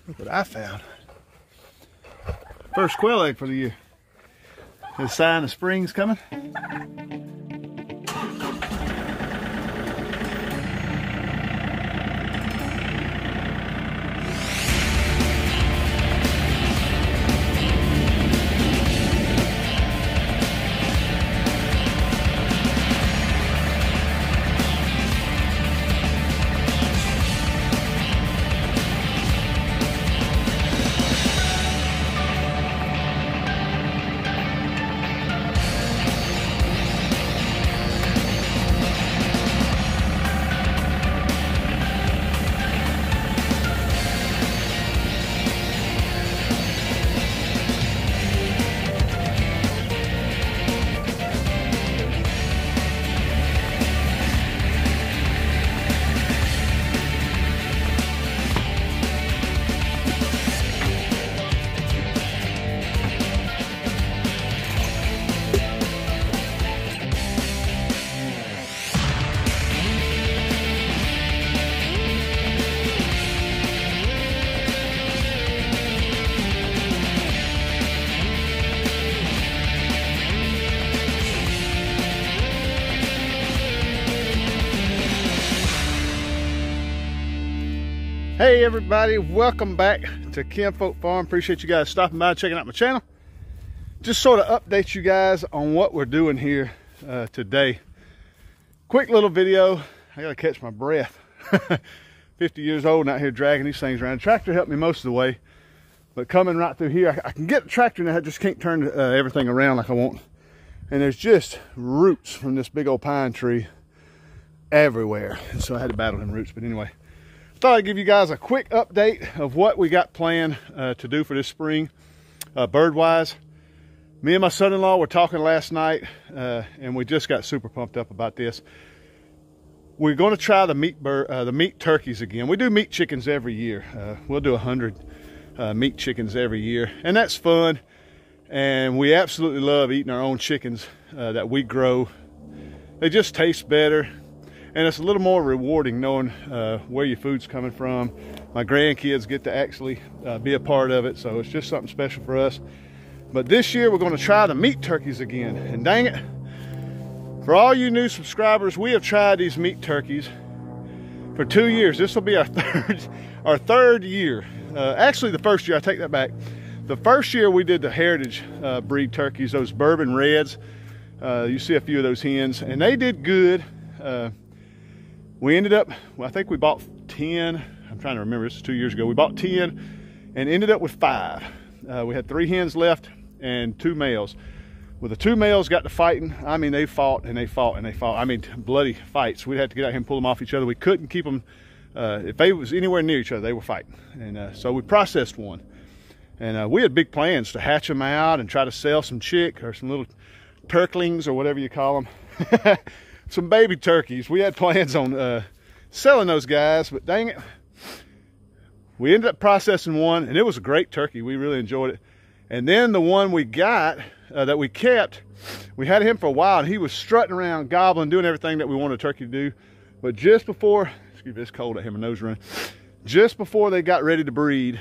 Look what I found. First quail egg for the year. The sign of spring's coming. Hey everybody, welcome back to Kinfolk Farm. Appreciate you guys stopping by and checking out my channel. Just sort of update you guys on what we're doing here today. Quick little video. I gotta catch my breath. 50 years old and out here dragging these things around. The tractor helped me most of the way, but coming right through here, I can get the tractor now. I just can't turn everything around like I want. And there's just roots from this big old pine tree everywhere. And so I had to battle them roots, but anyway. Thought I'd give you guys a quick update of what we got planned to do for this spring, bird-wise. Me and my son-in-law were talking last night, and we just got super pumped up about this. We're going to try the meat turkeys again. We do meat chickens every year. We'll do 100 meat chickens every year, and that's fun. And we absolutely love eating our own chickens that we grow. They just taste better. And it's a little more rewarding knowing where your food's coming from. My grandkids get to actually be a part of it, so it's just something special for us. But this year we're going to try the meat turkeys again. And dang it, for all you new subscribers, we have tried these meat turkeys for 2 years. This will be our third year. Actually, the first year, I take that back. The first year we did the heritage breed turkeys, those bourbon reds. You see a few of those hens, and they did good. We ended up, well, I think we bought 10. I'm trying to remember, this is 2 years ago. We bought 10 and ended up with 5. We had 3 hens left and 2 males. Well, the 2 males got to fighting. I mean, they fought and they fought and they fought. I mean, bloody fights. We had to get out here and pull them off each other. We couldn't keep them, if they was anywhere near each other, they were fighting. And so we processed one. And we had big plans to hatch them out and try to sell some chick or some little turklings or whatever you call them. Some baby turkeys. We had plans on selling those guys, but dang it, we ended up processing one, and it was a great turkey. We really enjoyed it. And then the one we got that we kept, we had him for a while, and he was strutting around, gobbling, doing everything that we wanted a turkey to do. But just before, excuse me, it's cold out here, my nose running. Just before they got ready to breed,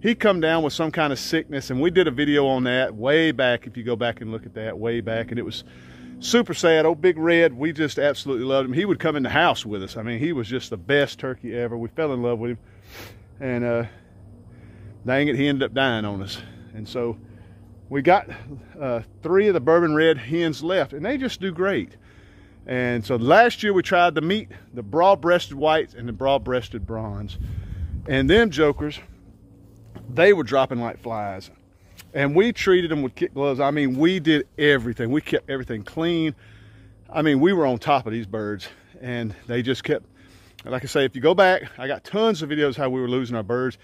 he come down with some kind of sickness, and we did a video on that way back. If you go back and look at that, way back, and it was super sad. Old Big Red, we just absolutely loved him. He would come in the house with us. I mean, he was just the best turkey ever. We fell in love with him, and dang it, he ended up dying on us. And so we got 3 of the bourbon red hens left, and they just do great. And so last year we tried the meat, the broad-breasted whites and the broad-breasted bronze, and them jokers, they were dropping like flies. And we treated them with kit gloves. I mean, we did everything. We kept everything clean. I mean, we were on top of these birds, and they just kept, like I say, if you go back, I got tons of videos how we were losing our birds.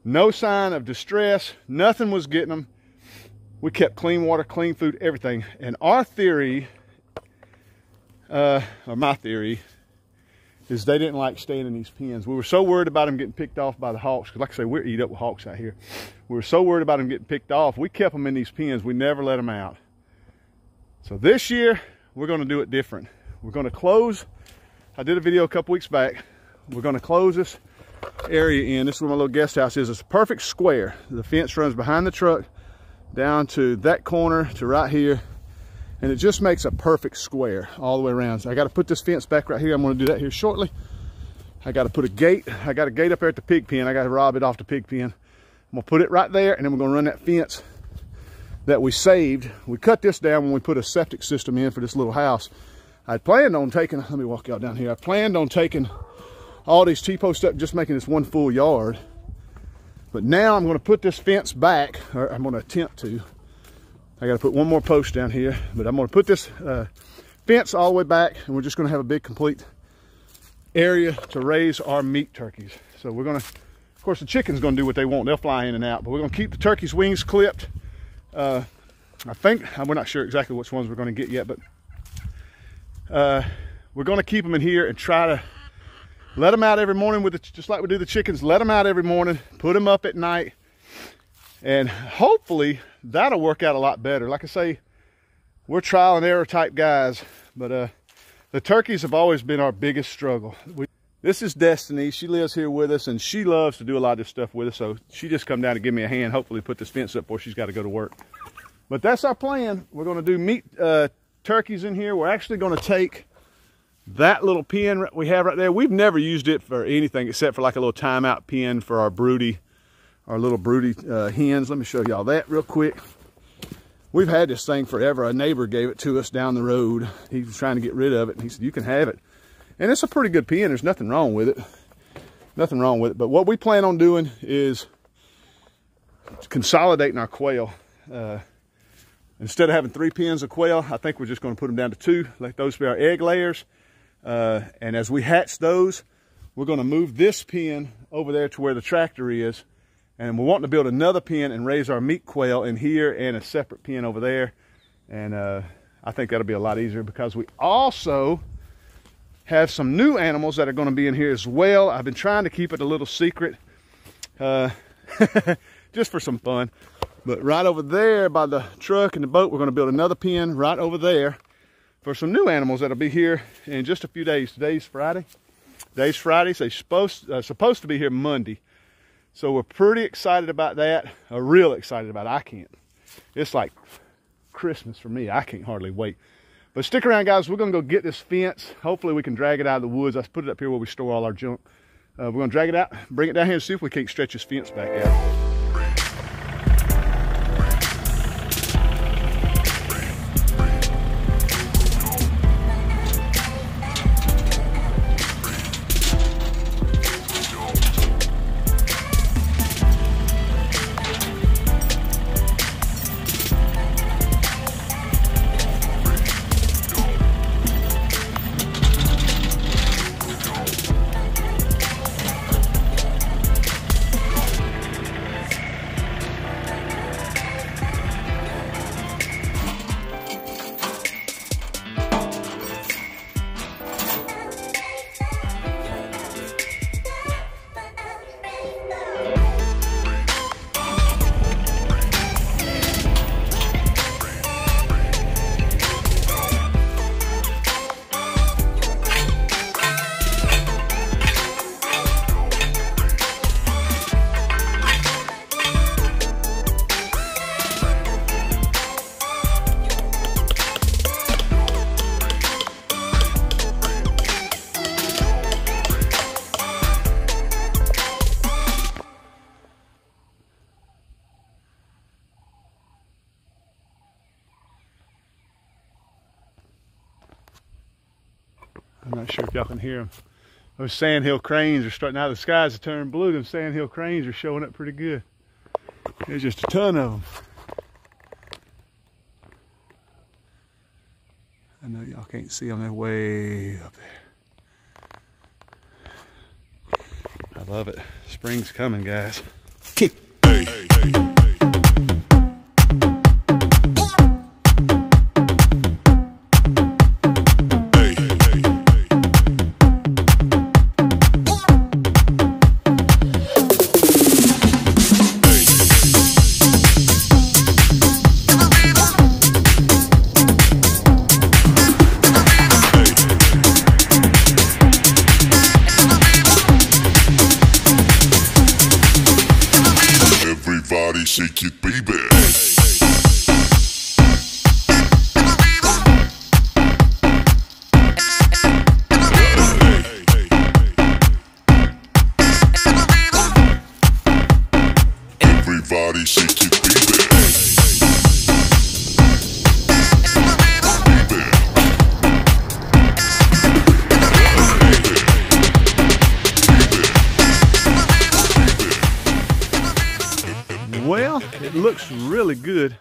No sign of distress. Nothing was getting them. We kept clean water, clean food, everything. And our theory, or my theory, is they didn't like staying in these pens. We were so worried about them getting picked off by the hawks, because like I say, we're eat up with hawks out here. We were so worried about them getting picked off, we kept them in these pens. We never let them out. So this year, we're gonna do it different. We're gonna close, I did a video a couple weeks back. We're gonna close this area in. This is where my little guest house is. It's a perfect square. The fence runs behind the truck down to that corner to right here, and it just makes a perfect square all the way around. So I got to put this fence back right here. I'm going to do that here shortly. I got to put a gate. I got a gate up there at the pig pen. I got to rob it off the pig pen. I'm going to put it right there, and then we're going to run that fence that we saved. We cut this down when we put a septic system in for this little house. I planned on taking, let me walk y'all down here. I planned on taking all these T-posts up, just making this one full yard. But now I'm going to put this fence back, or I'm going to attempt to. I got to put one more post down here, but I'm going to put this fence all the way back, and we're just going to have a big complete area to raise our meat turkeys. So we're going to, of course, the chicken's going to do what they want. They'll fly in and out, but we're going to keep the turkey's wings clipped. I think, we're not sure exactly which ones we're going to get yet, but we're going to keep them in here and try to let them out every morning with just like we do the chickens. Let them out every morning, put them up at night, and hopefully that'll work out a lot better. Like I say, we're trial and error type guys, but the turkeys have always been our biggest struggle. This is Destiny. She lives here with us, and she loves to do a lot of this stuff with us, so she just come down to give me a hand, hopefully put this fence up before she's got to go to work. But that's our plan. We're going to do meat turkeys in here. We're actually going to take that little pen we have right there. We've never used it for anything except for like a little timeout pen for our little broody hens. Let me show y'all that real quick. We've had this thing forever. A neighbor gave it to us down the road. He was trying to get rid of it, and he said, you can have it. And it's a pretty good pen. There's nothing wrong with it. Nothing wrong with it. But what we plan on doing is consolidating our quail. Instead of having 3 pens of quail, I think we're just going to put them down to 2. Let those be our egg layers. And as we hatch those, we're going to move this pen over there to where the tractor is. And we're wanting to build another pen and raise our meat quail in here and a separate pen over there. And I think that'll be a lot easier because we also have some new animals that are going to be in here as well. I've been trying to keep it a little secret just for some fun. But right over there by the truck and the boat, we're going to build another pen right over there for some new animals that'll be here in just a few days. Today's Friday. Today's Friday, so they're supposed to be here Monday. So we're pretty excited about that. Real excited about it. I can't. It's like Christmas for me. I can't hardly wait. But stick around, guys. We're going to go get this fence. Hopefully we can drag it out of the woods. I put it up here where we store all our junk. We're going to drag it out, bring it down here and see if we can't stretch this fence back out. I'm not sure if y'all can hear them. Those sandhill cranes are starting out. The skies are turning blue. Them sandhill cranes are showing up pretty good. There's just a ton of them. I know y'all can't see them. They're way up there. I love it. Spring's coming, guys. Hey, hey, hey. Everybody shake it, baby. Everybody shake it, baby. Well, it looks really good.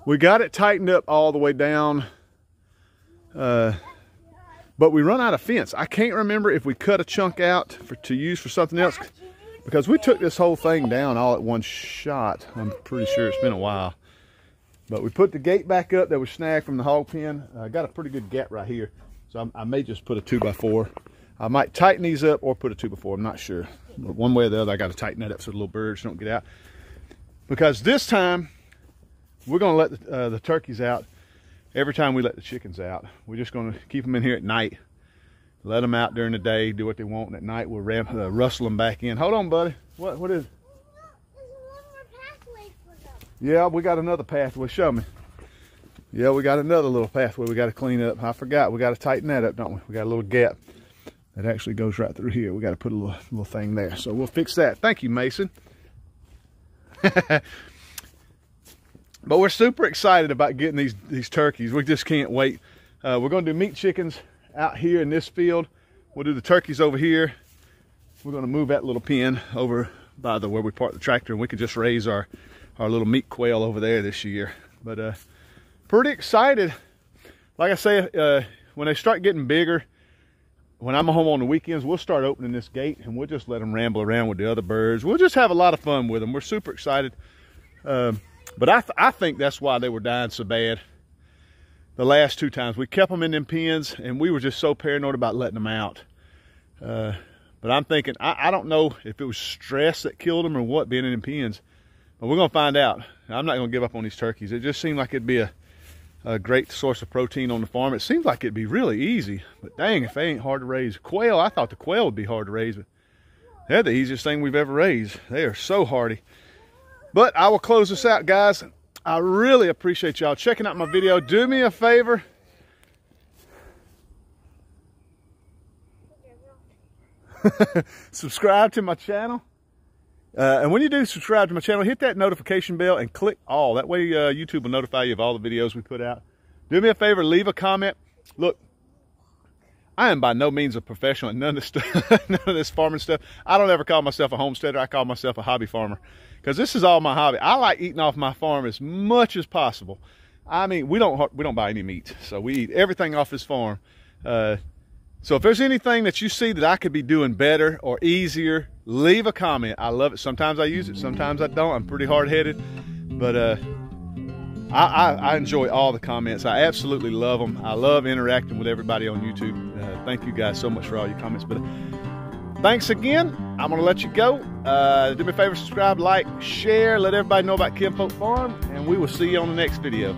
We got it tightened up all the way down, but we run out of fence. I can't remember if we cut a chunk out to use for something else, because we took this whole thing down all at one shot. I'm pretty sure it's been a while. But we put the gate back up that was snagged from the hog pen. I got a pretty good gap right here, so I may just put a 2x4. I might tighten these up or put a 2x4, I'm not sure. But one way or the other, I got to tighten that up so the little birds don't get out. Because this time, we're going to let the turkeys out every time we let the chickens out. We're just going to keep them in here at night. Let them out during the day, do what they want, and at night we'll rustle them back in. Hold on, buddy. What is it? There's one more pathway for them. Yeah, we got another pathway. Show me. Yeah, we got another little pathway we got to clean up. I forgot. We got to tighten that up, don't we? We got a little gap that actually goes right through here. We got to put a little thing there. So we'll fix that. Thank you, Mason. But we're super excited about getting these turkeys. We just can't wait. We're going to do meat chickens out here in this field. We'll do the turkeys over here. We're going to move that little pen over by where we park the tractor, and we can just raise our little meat quail over there this year. But pretty excited. Like I say, when they start getting bigger, when I'm home on the weekends, we'll start opening this gate and we'll just let them ramble around with the other birds. We'll just have a lot of fun with them. We're super excited. But I think that's why they were dying so bad the last 2 times. We kept them in them pens and we were just so paranoid about letting them out. But I'm thinking, I don't know if it was stress that killed them or what, being in them pens. But we're going to find out. I'm not going to give up on these turkeys. It just seemed like it'd be a great source of protein on the farm. It seems like it'd be really easy, but dang if they ain't hard to raise. Quail, I thought the quail would be hard to raise, but they're the easiest thing we've ever raised. They are so hardy. But I will close this out, guys. I really appreciate y'all checking out my video. Do me a favor. Subscribe to my channel. And when you do subscribe to my channel, hit that notification bell and click all. That way YouTube will notify you of all the videos we put out. Do me a favor, leave a comment. Look, I am by no means a professional at none of this stuff, none of this farming stuff. I don't ever call myself a homesteader. I call myself a hobby farmer, because this is all my hobby. I like eating off my farm as much as possible. I mean, we don't buy any meat, so we eat everything off this farm. So if there's anything that you see that I could be doing better or easier, leave a comment. I love it. Sometimes I use it, sometimes I don't. I'm pretty hard-headed, but I enjoy all the comments. I absolutely love them. I love interacting with everybody on YouTube. Thank you guys so much for all your comments. But thanks again. I'm going to let you go. Do me a favor, subscribe, like, share, let everybody know about Kinfolk Farm, and we will see you on the next video.